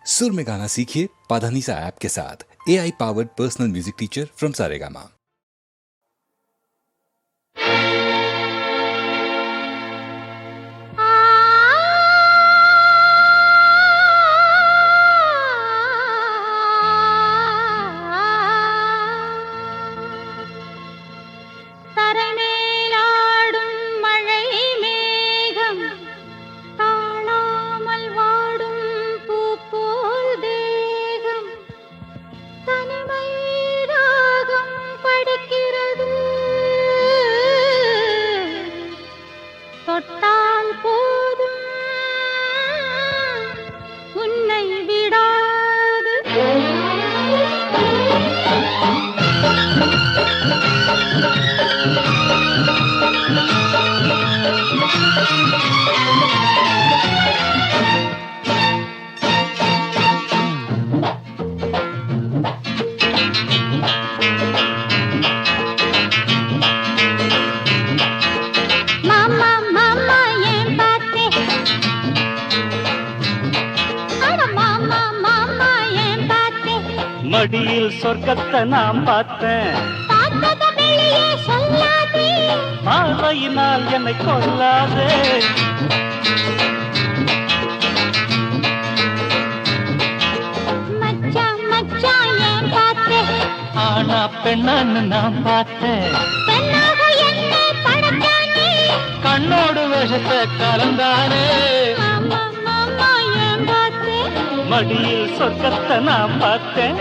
सुर में गाना सीखिए पाधानीसा ऐप के साथ। AI powered personal music teacher from Saregama. மடியில் சொர்க்கத்தை நாம் பார்த்தேன், பார்வையினால் என்னை கொல்லாதே. ஆனா பெண்ணான்னு நாம் பார்த்தேன், கண்ணோடு விஷத்தை கலந்தானே. மடியில் சொர்க்கத்தை நான் பார்த்தேன்,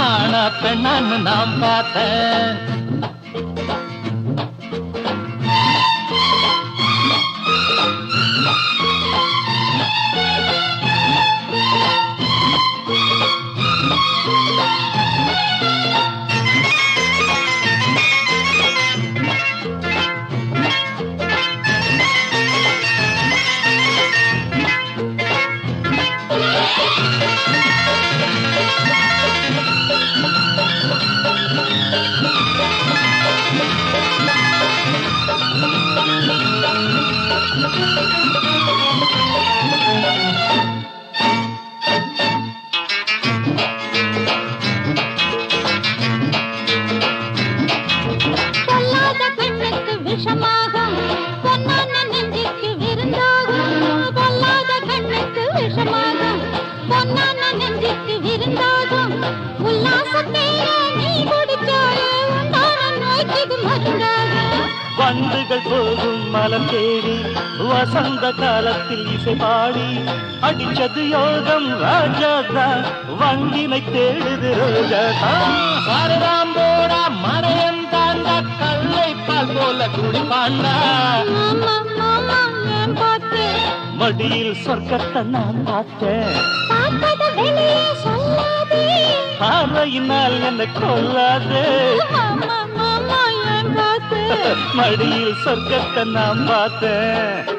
ஆனா பெண்ணான்னு நாம் பார்த்தேன். வண்டுகள் போகும் மலம் தேடி வசந்த காலத்தில் இசை பாடி அடிச்சது யோகம் ராஜாதா, வண்டினை தேடுது ரோஜாதா. சாரதாம் போடா மறையன் தாண்டா, கல்லை பால் போல குடிப்பாண்டா. மடியில் சொர்க்கத்தை நான் பார்த்தேன், பார்வையினால் என்னை கொல்லாதே. மடியில் சொர்க்கத்தை நான் பார்த்தேன்.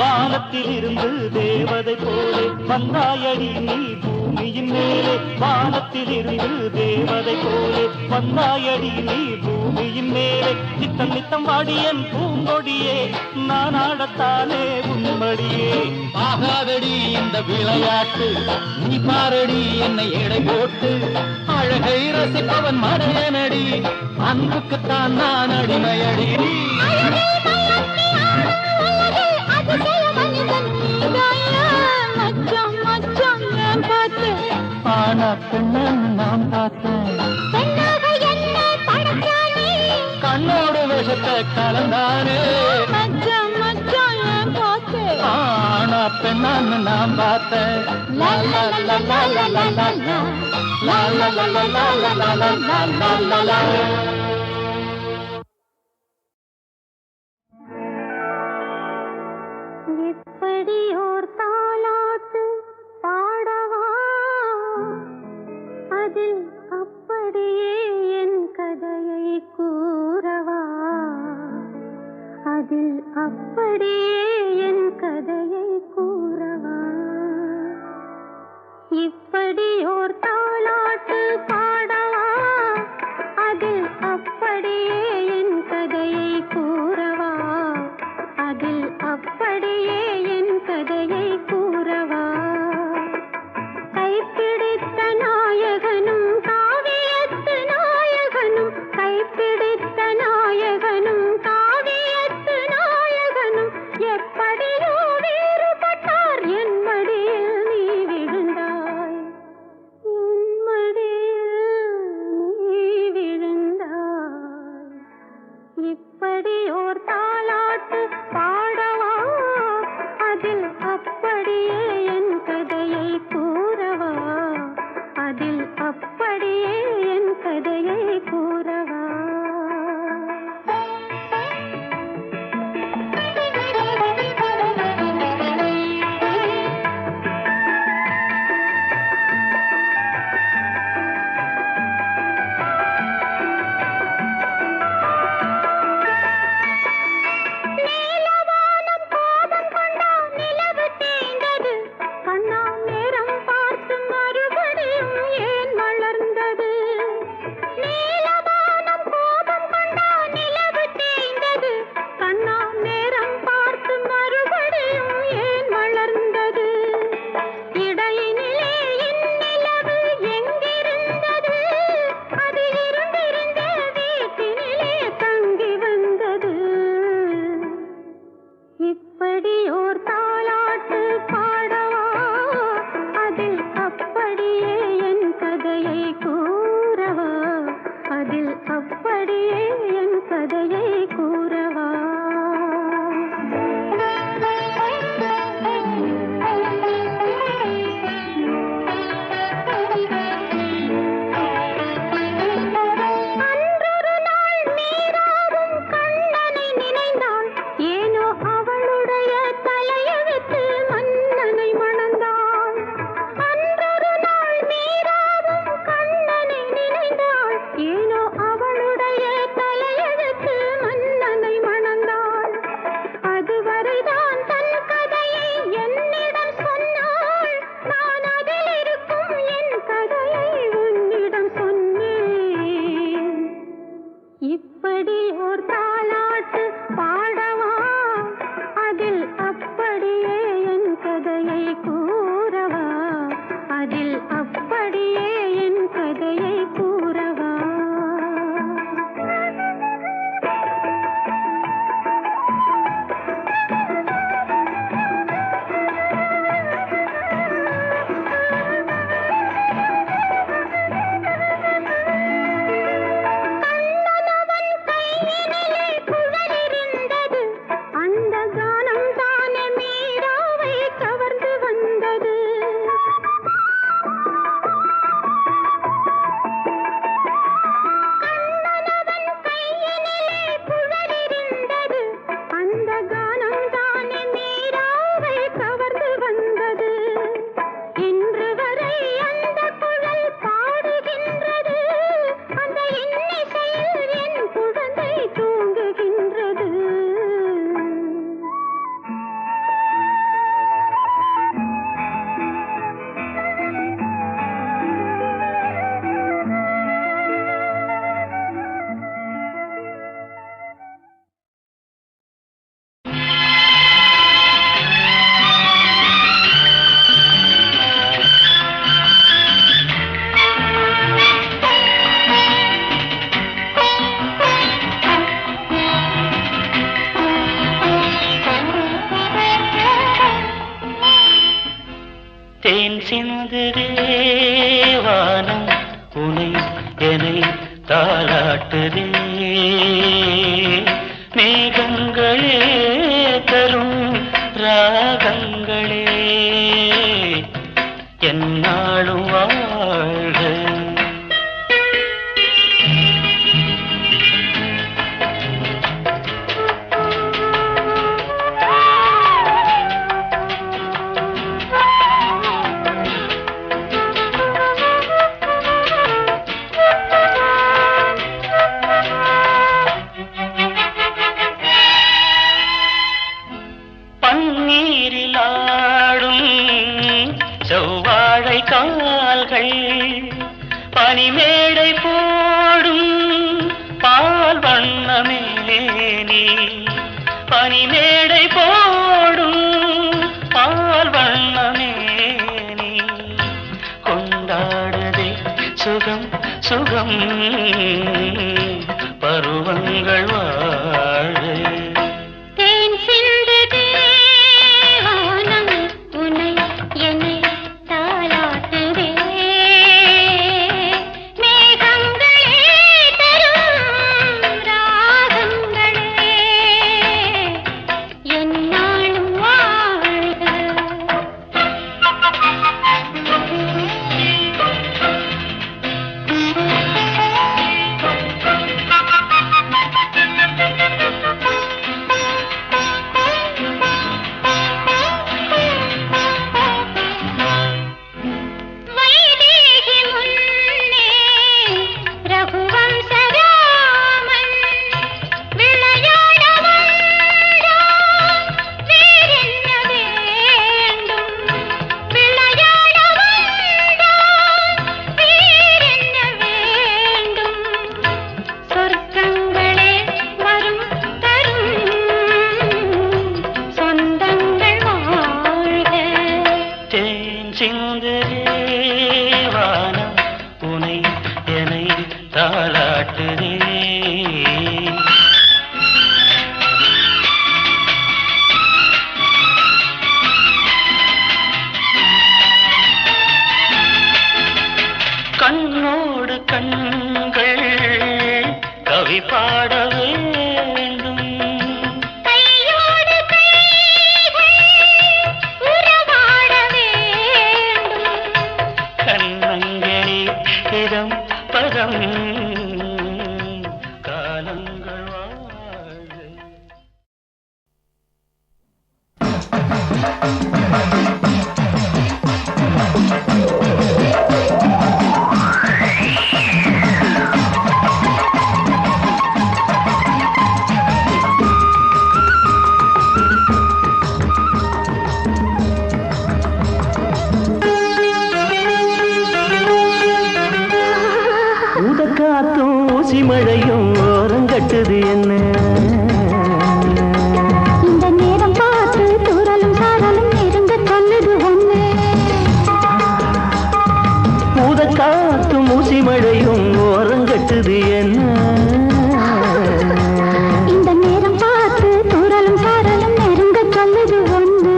வானத்தில் இருந்து தேவதை போலே வந்தாயடி நீ பூமியின் மேலே. வானத்தில் இருந்து தேவதை போலே வந்தாயடி நீ பூமியின் மேலே. நித்தம் நித்தம் வாடியன் பூங்கொடியே, நான் ஆடத்தானே உன்மடியே. ஆகாதடி இந்த விளையாட்டு, நீ பாரடி என்னை எடை போட்டு. அழகை ரசிப்பவன் மடையனடி, அன்புக்குத்தான் நான் அடிமையடி. ஆனா பெண்ணன் நாம் பார்த்தேன், கண்ணோடு விஷத்தை கலந்தானே. ஆனா பெண்ணன் நாம் பார்த்தேன். எப்படி ஓர் தாலாட்டு பாடவா, அதில் அப்படியே என் கதையை கூறவா, அதில் அப்படியே என் கதையை கூறவா. இப்படி ஓர் தாலாட்டு பாடவா, அதில் அப்படியே என் கதையை கூறவா, அதில் அப்படியே என் கதையை கூறவா. கைப்பிடித்த நாயகனும் காவியத்து நாயகனும், கைப்பிடித்த நாயகனும் காவியத்து நாயகனும் எப்படியோ வேறுபட்டார். என் மடியில் நீ விழுந்தாய், என் மடியில் நீ விழுந்தாய். இப்படி ஓர் தாலாட்டு பாடவா, அதில் அப்படியே என் கதையை கூறவா, அதில் அப்படியே என் கதையை கூறவா. இப்படி ஓர் தாலாட்டு பாடவா, அதில் அப்படியே என் கதையை கூறவா, அதில் அப்படியே என் கதையை கூறவா. அன்றொரு நாள் மீராவும் கண்ணனை நினைந்தாள், ஏனோ அவளுடைய தலையெழுத்து மன்னனை மணந்தாள். அன்றொரு நாள் மீராவும் கண்ணனை நினைந்தாள், ஏனோ அவளுடைய தலையெழுத்து மன்னனை மணந்தாள். அதுவரைதான் தன் கதையை என்னிடம் சொன்னாள், நான் அதில் இருக்கும் என் கதையை உன்னிடம் சொன்னேன். இப்படி ஓர் தாலாட்டு பாடவா, அதில் அப்படியே என் கதையை கூறவா, அதில் அப்படியே என் கதையை கூறவா. கண்ணனவன் கையினிலே குழலிருந்தது, அந்த கானம் தானே மீராவை கவர்ந்து வந்தது. கண்ணனவன் கையினிலே குழலிருந்தது, அந்த கானம் தானே மீராவை கவர்ந்து வந்தது. இன்று வரை அந்த குழல் பாடுகின்றது, அந்த இன்னிசையில் என் குழந்தை தூங்குகின்றது. தேன் சிந்துதே வானம் உனை என்னை தாலாட்டுதே, மேகங்களே தரும் ராகங்களே என்னாலும் வாழ்க. பனிமேடை போடும் பால் வண்ணமே நீ பனிமேடை போடும் பால் வண்ணமே நீ கொண்டாடுதே சுகம் சுகம் பருவங்கள் வாழ தேன் சிந்துதே வானம் உனை என்னை தாலாட்டுதே மேகங்களே தரும் ராகங்களே என்னாலும் வாழ்க வைதேகி முன்னே ரகுவம்சராமன் விளையாட வந்தான் வேறென்ன வேண்டும் விளையாட வந்தான் வேறென்ன வேண்டும் சொர்க்கங்களே வரும் தரும் சொந்தங்கள் வாழ்க தேன் சிந்துதே வானம் உனை என்னை தாலாட்டுதே கண்ணோடு கண்கள் கவி பாட வேண்டும் கையோடு கைகள் உறவாட வேண்டும் கண்ணங்களே இதம் பதம் காலங்கள் வாழ ஊதக்காத்தும் ஊசி மழையும் ஓரங்கட்டுது என்ன இந்த நேரம் பார்த்து தூரலும் சாரலும் நெருங்க சொல்லுது ஒண்ணு ஊதக்காத்தும் ஊசி மழையும் ஓரங்கட்டுது என்ன இந்த நேரம் பார்த்து தூரலும் சாரலும் நெருங்க சொல்லுது ஒண்ணு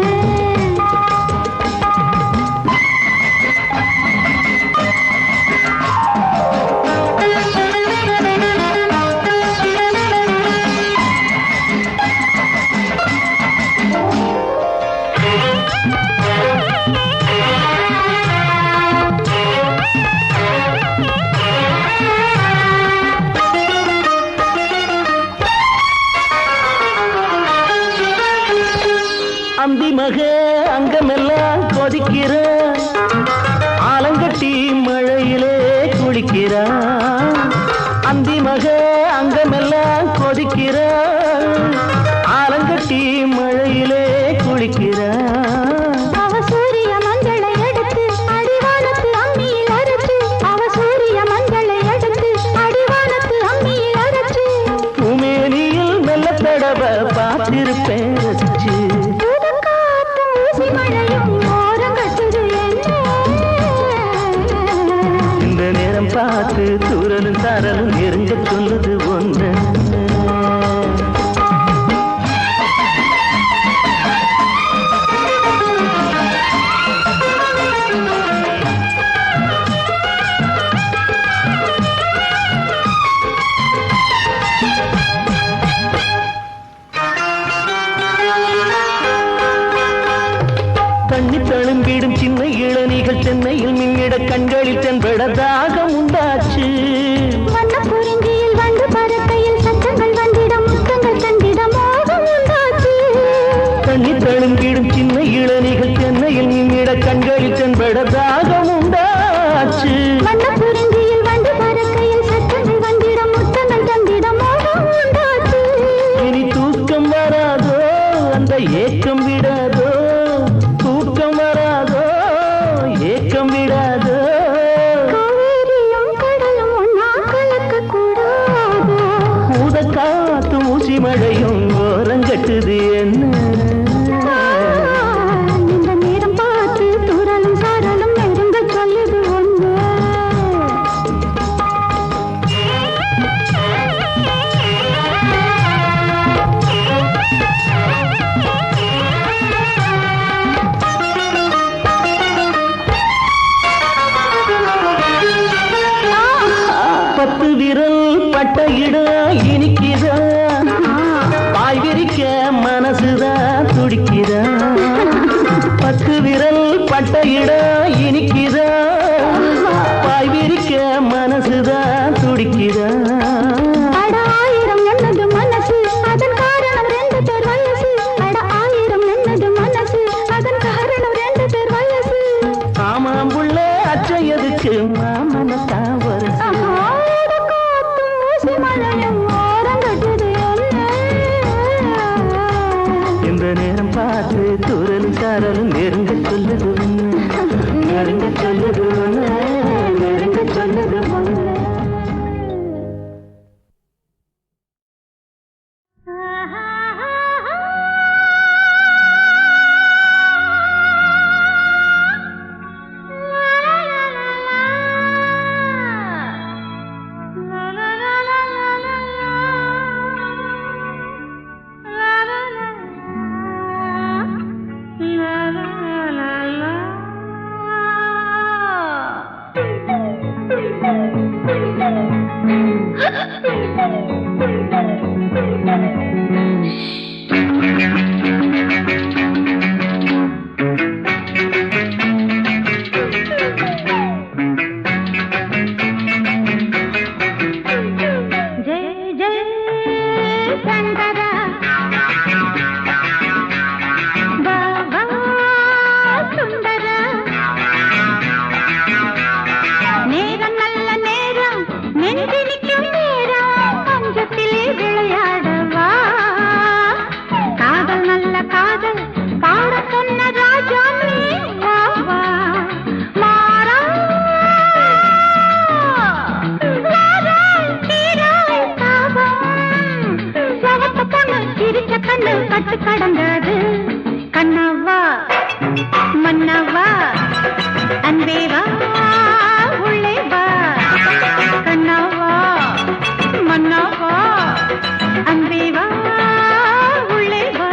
அந்தி மக அங்கமெல்லாம் கொதிக்கிற ஆலங்கட்டி மழையிலே குளிக்கிற அந்தி மக அங்கமெல்லாம் கொதிக்கிற ஆலங்கட்டி மழையிலே குளிக்கிற அவ சூரிய மஞ்சளை எடுத்து அடிவானத்து அம்மியில் அரைச்சு அவ சூரிய மஞ்சளை எடுத்து அடிவானத்து அம்மியில் அரைச்சு உமேனியில் மெல்ல தடவ பார்த்திருப்பேன் ரசிச்சு ஊதக்காத்தும் ஊசி மழையும் ஓரங்கட்டுது என்ன இந்த நேரம் பார்த்து தூரலும் சாரலும் நெருங்க சொல்லுது ஒன்று தண்ணி தழும்பிடும் சின்ன இளநீகள் சென்னையில் மின்னிட கண்களில் தென்பட தாகம் உண்டாச்சு வண்ணப் குறிஞ்சியில் வண்டு பறக்கையில் சத்தங்கள் வந்திட முத்தங்கள் தந்திட மோகம் உண்டாச்சு தண்ணி தழும்பிடும் சின்ன இளநீகள் சென்னையில் மின்னிட கண்களில் தென்பட தாகம் உண்டாச்சு வண்ணப் குறிஞ்சியில் வண்டு பறக்கையில் சத்தங்கள் வந்திட முத்தங்கள் தந்திட மோகம் உண்டாச்சு இனி தூக்கம் வராதோ அந்த ஏக்கம் விடாதோ தூக்கம் வராதோ ஏக்கம் விடாதோ காவேரியும் பட்டையிடும் இனிக்குதா பாய் விரிக்க மனசுதான் துடிக்குதா பத்து விரல் பட்டையிடும் இனிக்குதா பாய் விரிக்க மனசுதான் துடிக்குதா அட ஆயிரம் என்னது மனசு அதன் காரணம் ரெண்டு பேர் வயசு அட ஆயிரம் என்னது மனசு அதன் காரணம் ரெண்டு பேர் வயசு ஆமாம் புள்ள அச்சையதுக்கு மாமனத்தான் வருஷம் இந்த நேரம் பார்த்து தூரலும் சாரலும் நெருங்க சொல்லுது நெருங்க சொல்லுது நெருங்க சொல்லுது கட்டு கடந்தது கண்ணவா மன்னவா அன்பேவா உள்ளே வா கண்ணவா மன்னவா அன்பேவா உள்ளே வா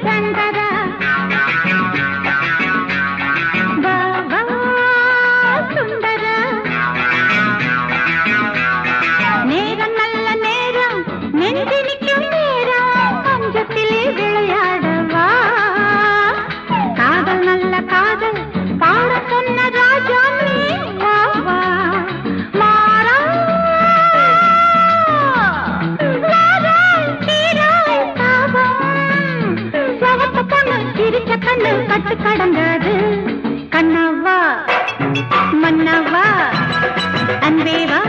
சங்கரா பாபா சுந்தரா நேரம் நல்ல நேரம் நெஞ்சு நிற்கும் நேரம் பஞ்சத்திலே விளையாடவா காதல் நல்ல காதல் பாட சொன்ன ராஜா நீ வா வா மாறா சவத்த பொண்ணு சிரிச்ச கண்ணு கட்டு கடங்காது கண்ணவா மன்னவா அன்பேவா